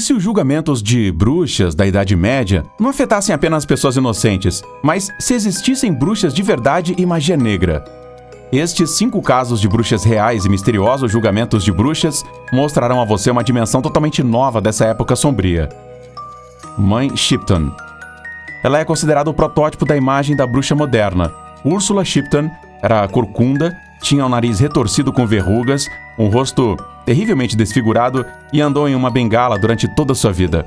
E se os julgamentos de bruxas da Idade Média não afetassem apenas pessoas inocentes, mas se existissem bruxas de verdade e magia negra? Estes 5 casos de bruxas reais e misteriosos julgamentos de bruxas mostrarão a você uma dimensão totalmente nova dessa época sombria. Mãe Shipton. Ela é considerada o protótipo da imagem da bruxa moderna. Ursula Shipton era corcunda, tinha o nariz retorcido com verrugas, um rosto terrivelmente desfigurado e andou em uma bengala durante toda a sua vida.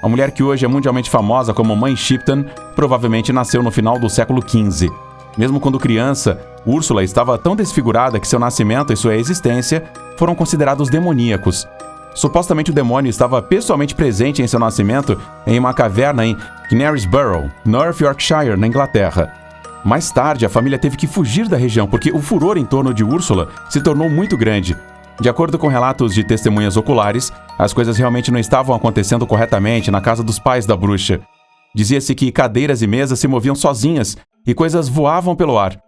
A mulher que hoje é mundialmente famosa como Mãe Shipton provavelmente nasceu no final do século XV. Mesmo quando criança, Úrsula estava tão desfigurada que seu nascimento e sua existência foram considerados demoníacos. Supostamente o demônio estava pessoalmente presente em seu nascimento em uma caverna em Knaresborough, North Yorkshire, na Inglaterra. Mais tarde, a família teve que fugir da região porque o furor em torno de Úrsula se tornou muito grande. De acordo com relatos de testemunhas oculares, as coisas realmente não estavam acontecendo corretamente na casa dos pais da bruxa. Dizia-se que cadeiras e mesas se moviam sozinhas e coisas voavam pelo ar.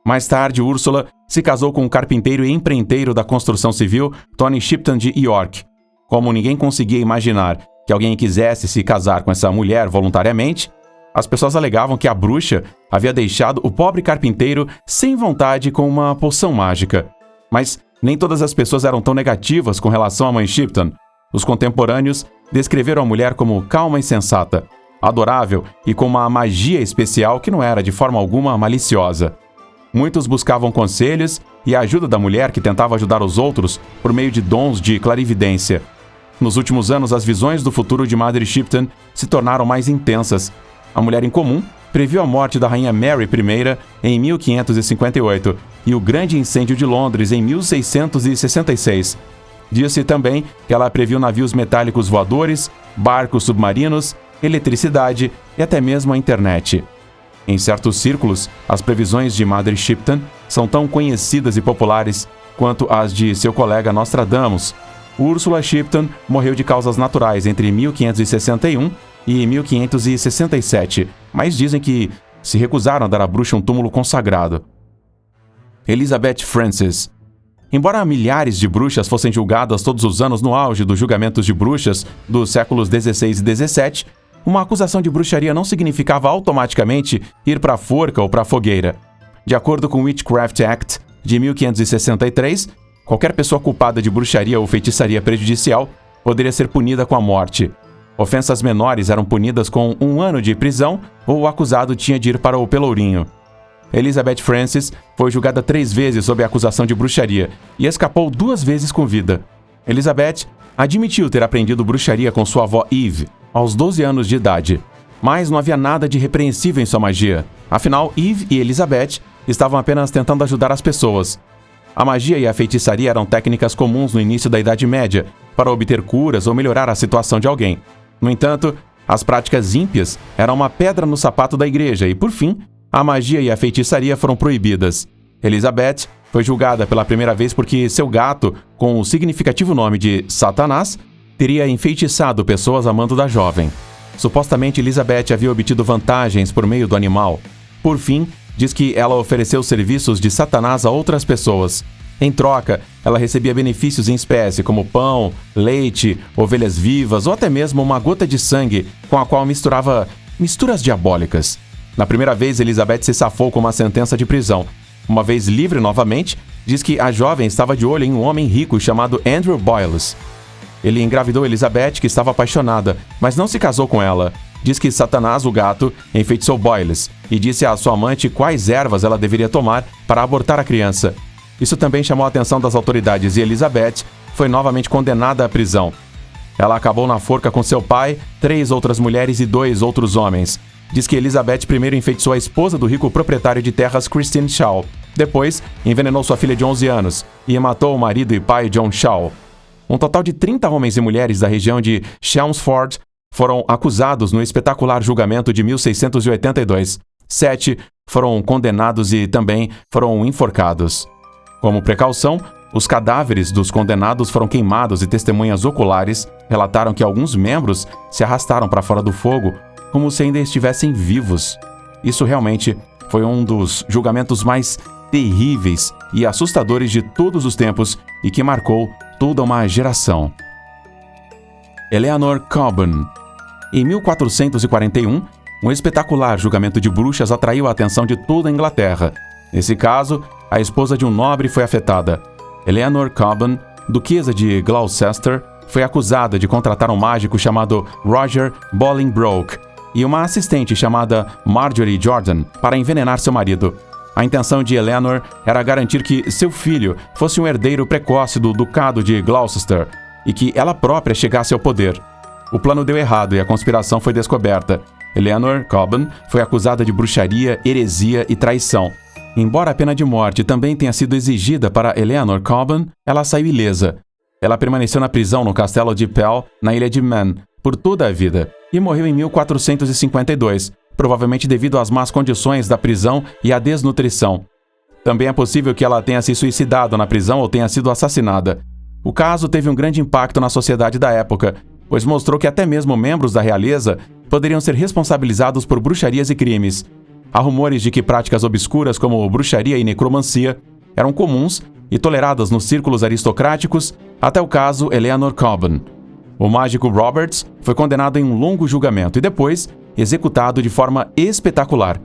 Mais tarde, Úrsula se casou com o carpinteiro e empreiteiro da construção civil Tony Shipton de York. Como ninguém conseguia imaginar que alguém quisesse se casar com essa mulher voluntariamente, as pessoas alegavam que a bruxa havia deixado o pobre carpinteiro sem vontade com uma poção mágica. Mas nem todas as pessoas eram tão negativas com relação à Mãe Shipton. Os contemporâneos descreveram a mulher como calma e sensata, adorável e com uma magia especial que não era de forma alguma maliciosa. Muitos buscavam conselhos e a ajuda da mulher que tentava ajudar os outros por meio de dons de clarividência. Nos últimos anos, as visões do futuro de Mother Shipton se tornaram mais intensas. A mulher em comum previu a morte da Rainha Mary I em 1558 e o Grande Incêndio de Londres em 1666. Disse também que ela previu navios metálicos voadores, barcos submarinos, eletricidade e até mesmo a internet. Em certos círculos, as previsões de Mother Shipton são tão conhecidas e populares quanto as de seu colega Nostradamus. Ursula Shipton morreu de causas naturais entre 1561 e 1567, mas dizem que se recusaram a dar à bruxa um túmulo consagrado. Elizabeth Frances. Embora milhares de bruxas fossem julgadas todos os anos no auge dos julgamentos de bruxas dos séculos XVI e XVII, uma acusação de bruxaria não significava automaticamente ir para a forca ou para a fogueira. De acordo com o Witchcraft Act de 1563, qualquer pessoa culpada de bruxaria ou feitiçaria prejudicial poderia ser punida com a morte. Ofensas menores eram punidas com 1 ano de prisão ou o acusado tinha de ir para o pelourinho. Elizabeth Frances foi julgada 3 vezes sob a acusação de bruxaria e escapou 2 vezes com vida. Elizabeth admitiu ter aprendido bruxaria com sua avó Eve aos 12 anos de idade, mas não havia nada de repreensível em sua magia. Afinal, Eve e Elizabeth estavam apenas tentando ajudar as pessoas. A magia e a feitiçaria eram técnicas comuns no início da Idade Média para obter curas ou melhorar a situação de alguém. No entanto, as práticas ímpias eram uma pedra no sapato da igreja e, por fim, a magia e a feitiçaria foram proibidas. Elizabeth foi julgada pela primeira vez porque seu gato, com o significativo nome de Satanás, teria enfeitiçado pessoas a mando da jovem. Supostamente, Elizabeth havia obtido vantagens por meio do animal. Por fim, diz que ela ofereceu serviços de Satanás a outras pessoas. Em troca, ela recebia benefícios em espécie, como pão, leite, ovelhas vivas ou até mesmo uma gota de sangue, com a qual misturava misturas diabólicas. Na primeira vez, Elizabeth se safou com uma sentença de prisão. Uma vez livre novamente, diz que a jovem estava de olho em um homem rico chamado Andrew Boyles. Ele engravidou Elizabeth, que estava apaixonada, mas não se casou com ela. Diz que Satanás, o gato, enfeitiçou Boyles e disse à sua amante quais ervas ela deveria tomar para abortar a criança. Isso também chamou a atenção das autoridades e Elizabeth foi novamente condenada à prisão. Ela acabou na forca com seu pai, 3 outras mulheres e 2 outros homens. Diz que Elizabeth primeiro enfeitiçou a esposa do rico proprietário de terras Christine Shaw. Depois, envenenou sua filha de 11 anos e matou o marido e pai John Shaw. Um total de 30 homens e mulheres da região de Chelmsford foram acusados no espetacular julgamento de 1682. 7 foram condenados e também foram enforcados. Como precaução, os cadáveres dos condenados foram queimados e testemunhas oculares relataram que alguns membros se arrastaram para fora do fogo como se ainda estivessem vivos. Isso realmente foi um dos julgamentos mais terríveis e assustadores de todos os tempos e que marcou toda uma geração. Eleanor Coburn. Em 1441, um espetacular julgamento de bruxas atraiu a atenção de toda a Inglaterra. Nesse caso, a esposa de um nobre foi afetada. Eleanor Coburn, duquesa de Gloucester, foi acusada de contratar um mágico chamado Roger Bolingbroke e uma assistente chamada Marjorie Jordan para envenenar seu marido. A intenção de Eleanor era garantir que seu filho fosse um herdeiro precoce do Ducado de Gloucester e que ela própria chegasse ao poder. O plano deu errado e a conspiração foi descoberta. Eleanor Coburn foi acusada de bruxaria, heresia e traição. Embora a pena de morte também tenha sido exigida para Eleanor Coburn, ela saiu ilesa. Ela permaneceu na prisão no castelo de Pell, na ilha de Man, por toda a vida, e morreu em 1452, provavelmente devido às más condições da prisão e à desnutrição. Também é possível que ela tenha se suicidado na prisão ou tenha sido assassinada. O caso teve um grande impacto na sociedade da época, pois mostrou que até mesmo membros da realeza poderiam ser responsabilizados por bruxarias e crimes. Há rumores de que práticas obscuras como bruxaria e necromancia eram comuns e toleradas nos círculos aristocráticos, até o caso Eleanor Coburn. O mágico Roberts foi condenado em um longo julgamento e depois executado de forma espetacular.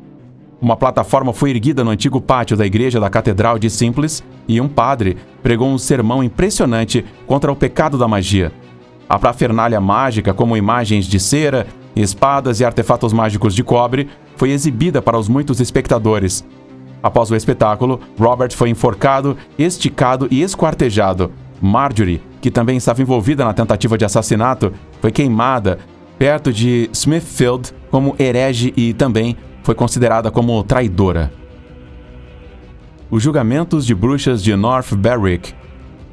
Uma plataforma foi erguida no antigo pátio da igreja da Catedral de Simples e um padre pregou um sermão impressionante contra o pecado da magia. A parafernália mágica, como imagens de cera, espadas e artefatos mágicos de cobre, foi exibida para os muitos espectadores. Após o espetáculo, Robert foi enforcado, esticado e esquartejado. Marjorie, que também estava envolvida na tentativa de assassinato, foi queimada perto de Smithfield como herege e também foi considerada como traidora. Os julgamentos de bruxas de North Berwick.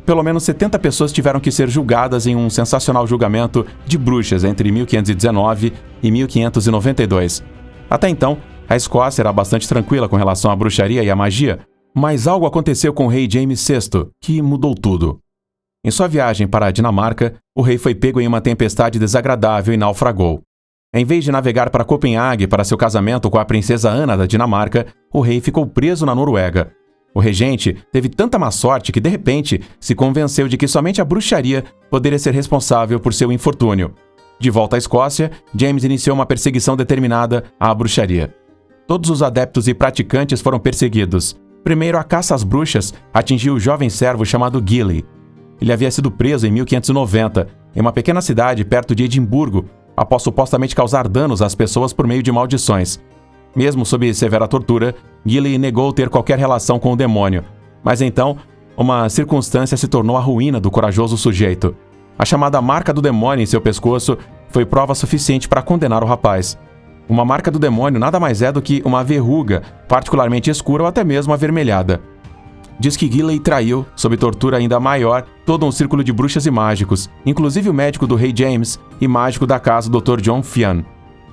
Pelo menos 70 pessoas tiveram que ser julgadas em um sensacional julgamento de bruxas entre 1519 e 1592. Até então, a Escócia era bastante tranquila com relação à bruxaria e à magia, mas algo aconteceu com o rei James VI, que mudou tudo. Em sua viagem para a Dinamarca, o rei foi pego em uma tempestade desagradável e naufragou. Em vez de navegar para Copenhague para seu casamento com a princesa Ana da Dinamarca, o rei ficou preso na Noruega. O regente teve tanta má sorte que, de repente, se convenceu de que somente a bruxaria poderia ser responsável por seu infortúnio. De volta à Escócia, James iniciou uma perseguição determinada à bruxaria. Todos os adeptos e praticantes foram perseguidos. Primeiro, a caça às bruxas atingiu o jovem servo chamado Gilly. Ele havia sido preso em 1590, em uma pequena cidade perto de Edimburgo, após supostamente causar danos às pessoas por meio de maldições. Mesmo sob severa tortura, Gilly negou ter qualquer relação com o demônio. Mas então, uma circunstância se tornou a ruína do corajoso sujeito. A chamada marca do demônio em seu pescoço foi prova suficiente para condenar o rapaz. Uma marca do demônio nada mais é do que uma verruga, particularmente escura ou até mesmo avermelhada. Diz que Gilly traiu, sob tortura ainda maior, todo um círculo de bruxas e mágicos, inclusive o médico do rei James e mágico da casa Dr. John Fian.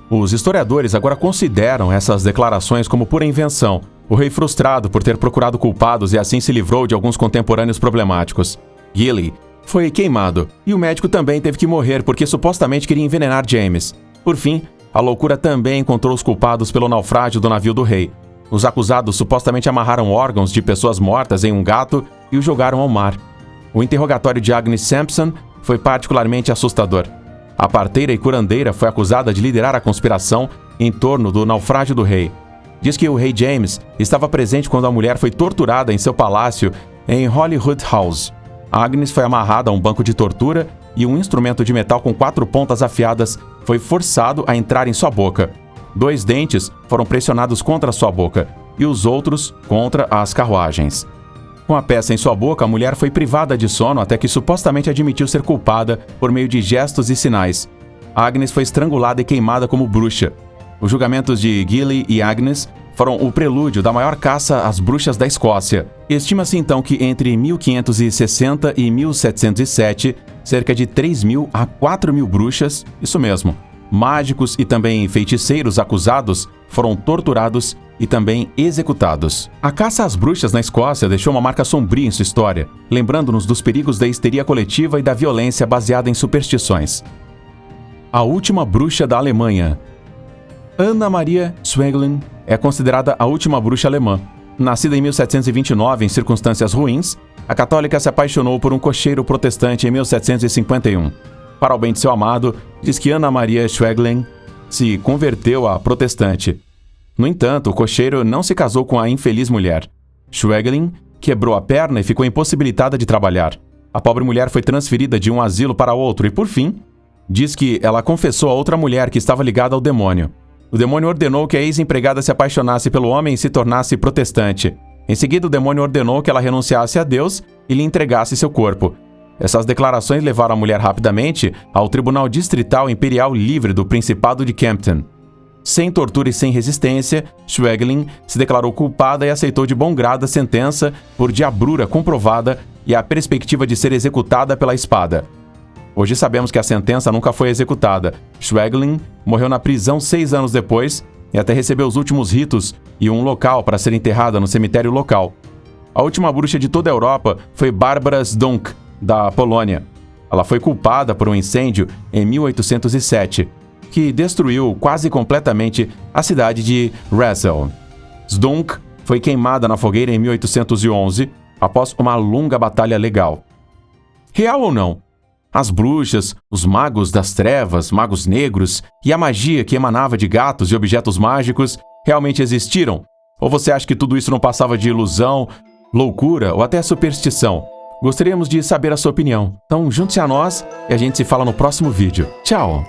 Os historiadores agora consideram essas declarações como pura invenção. O rei frustrado por ter procurado culpados e assim se livrou de alguns contemporâneos problemáticos. Gilly foi queimado e o médico também teve que morrer porque supostamente queria envenenar James. Por fim, a loucura também encontrou os culpados pelo naufrágio do navio do rei. Os acusados supostamente amarraram órgãos de pessoas mortas em um gato e o jogaram ao mar. O interrogatório de Agnes Sampson foi particularmente assustador. A parteira e curandeira foi acusada de liderar a conspiração em torno do naufrágio do rei. Diz que o rei James estava presente quando a mulher foi torturada em seu palácio em Holyrood House. Agnes foi amarrada a um banco de tortura e um instrumento de metal com 4 pontas afiadas foi forçado a entrar em sua boca. 2 dentes foram pressionados contra sua boca e os outros contra as carruagens. Com a peça em sua boca, a mulher foi privada de sono até que supostamente admitiu ser culpada por meio de gestos e sinais. Agnes foi estrangulada e queimada como bruxa. Os julgamentos de Gilly e Agnes foram o prelúdio da maior caça às bruxas da Escócia. Estima-se então que entre 1560 e 1707, cerca de 3.000 a 4.000 bruxas, isso mesmo, mágicos e também feiticeiros acusados foram torturados e também executados. A caça às bruxas na Escócia deixou uma marca sombria em sua história, lembrando-nos dos perigos da histeria coletiva e da violência baseada em superstições. A última bruxa da Alemanha. Anna Maria Zweiglen é considerada a última bruxa alemã. Nascida em 1729 em circunstâncias ruins, a católica se apaixonou por um cocheiro protestante em 1751. Para o bem de seu amado, diz que Ana Maria Schwegelin se converteu a protestante. No entanto, o cocheiro não se casou com a infeliz mulher. Schwegelin quebrou a perna e ficou impossibilitada de trabalhar. A pobre mulher foi transferida de um asilo para outro e, por fim, diz que ela confessou a outra mulher que estava ligada ao demônio. O demônio ordenou que a ex-empregada se apaixonasse pelo homem e se tornasse protestante. Em seguida, o demônio ordenou que ela renunciasse a Deus e lhe entregasse seu corpo. Essas declarações levaram a mulher rapidamente ao Tribunal Distrital Imperial Livre do Principado de Kempten. Sem tortura e sem resistência, Schwegelin se declarou culpada e aceitou de bom grado a sentença por diabrura comprovada e a perspectiva de ser executada pela espada. Hoje sabemos que a sentença nunca foi executada. Schwegelin morreu na prisão 6 anos depois e até recebeu os últimos ritos e um local para ser enterrada no cemitério local. A última bruxa de toda a Europa foi Barbara Zdonk, da Polônia. Ela foi culpada por um incêndio em 1807, que destruiu quase completamente a cidade de Reszel. Zdonk foi queimada na fogueira em 1811, após uma longa batalha legal. Real ou não? As bruxas, os magos das trevas, magos negros e a magia que emanava de gatos e objetos mágicos realmente existiram? Ou você acha que tudo isso não passava de ilusão, loucura ou até superstição? Gostaríamos de saber a sua opinião. Então junte-se a nós e a gente se fala no próximo vídeo. Tchau!